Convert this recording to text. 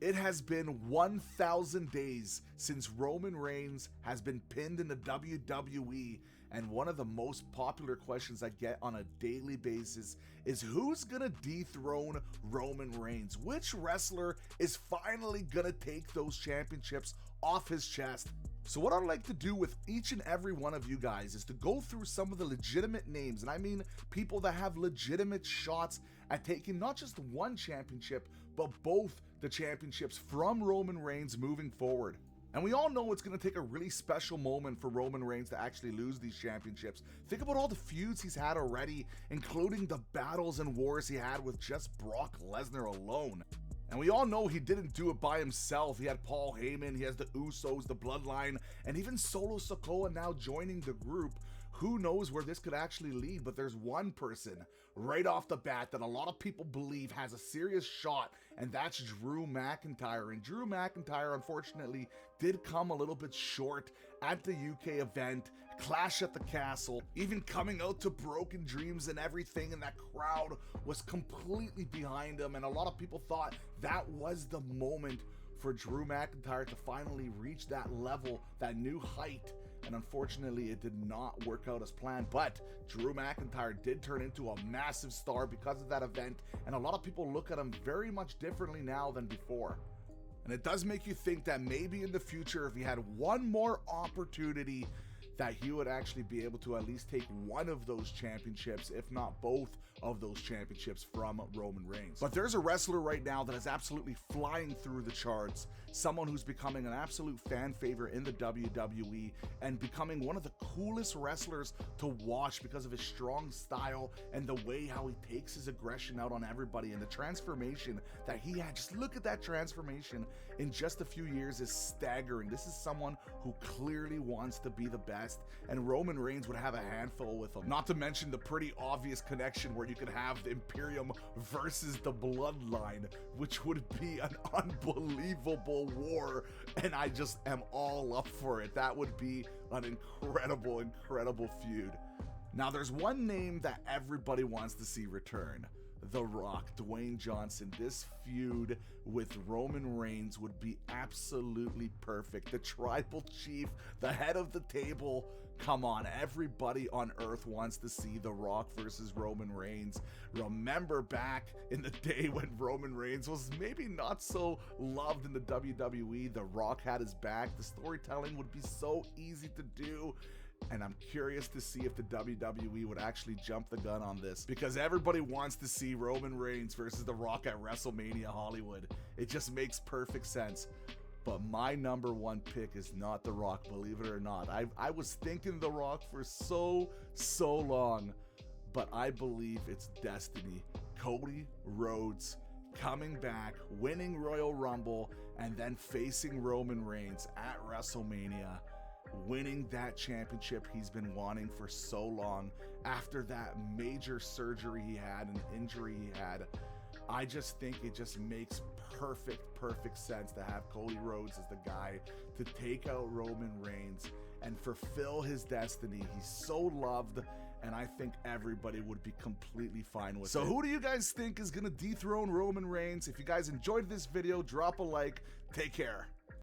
It has been 1,000 days since Roman Reigns has been pinned in the WWE, and one of the most popular questions I get on a daily basis is who's gonna dethrone Roman Reigns? Which wrestler is finally gonna take those championships off his chest? So what I'd like to do with each and every one of you guys is to go through some of the legitimate names, and I mean people that have legitimate shots at taking not just one championship, but both the championships from Roman Reigns moving forward. And we all know it's going to take a really special moment for Roman Reigns to actually lose these championships. Think about all the feuds he's had already, including the battles and wars he had with just Brock Lesnar alone. And we all know he didn't do it by himself. He had Paul Heyman, he has the Usos, the Bloodline, and even Solo Sikoa now joining the group. Who knows where this could actually lead, but there's one person right off the bat that a lot of people believe has a serious shot, and that's Drew McIntyre. And Drew McIntyre, unfortunately, did come a little bit short at the UK event, Clash at the Castle, even coming out to Broken Dreams and everything, and that crowd was completely behind him, and a lot of people thought that was the moment for Drew McIntyre to finally reach that level, that new height, and unfortunately it did not work out as planned. But Drew McIntyre did turn into a massive star because of that event, and a lot of people look at him very much differently now than before. And it does make you think that maybe in the future, if he had one more opportunity, that he would actually be able to at least take one of those championships, if not both of those championships, from Roman Reigns. But there's a wrestler right now that is absolutely flying through the charts, someone who's becoming an absolute fan favorite in the WWE and becoming one of the coolest wrestlers to watch because of his strong style and the way how he takes his aggression out on everybody, and the transformation that he had. Just look at that transformation in just a few years is staggering. This is someone who clearly wants to be the best, and Roman Reigns would have a handful with him. Not to mention the pretty obvious connection where you could have the Imperium versus the Bloodline, which would be an unbelievable war, and I just am all up for it. That would be an incredible, incredible feud. Now there's one name that everybody wants to see return. The Rock, Dwayne Johnson. This feud with Roman Reigns would be absolutely perfect. The tribal chief, the head of the table. Come on, everybody on earth wants to see The Rock versus Roman Reigns. Remember back in the day when Roman Reigns was maybe not so loved in the WWE, The Rock had his back. The storytelling would be so easy to do. And I'm curious to see if the WWE would actually jump the gun on this, because everybody wants to see Roman Reigns versus The Rock at Wrestlemania Hollywood. It just makes perfect sense. But my number one pick is not The Rock, believe it or not. I was thinking The Rock for so long, but I believe it's destiny. Cody Rhodes coming back, winning Royal Rumble, and then facing Roman Reigns at WrestleMania, winning that championship he's been wanting for so long after that major surgery he had and injury he had. I just think it just makes perfect sense to have Cody Rhodes as the guy to take out Roman Reigns and fulfill his destiny. He's so loved, and I think everybody would be completely fine with it. So who do you guys think is gonna dethrone Roman Reigns? If you guys enjoyed this video, drop a like. Take care.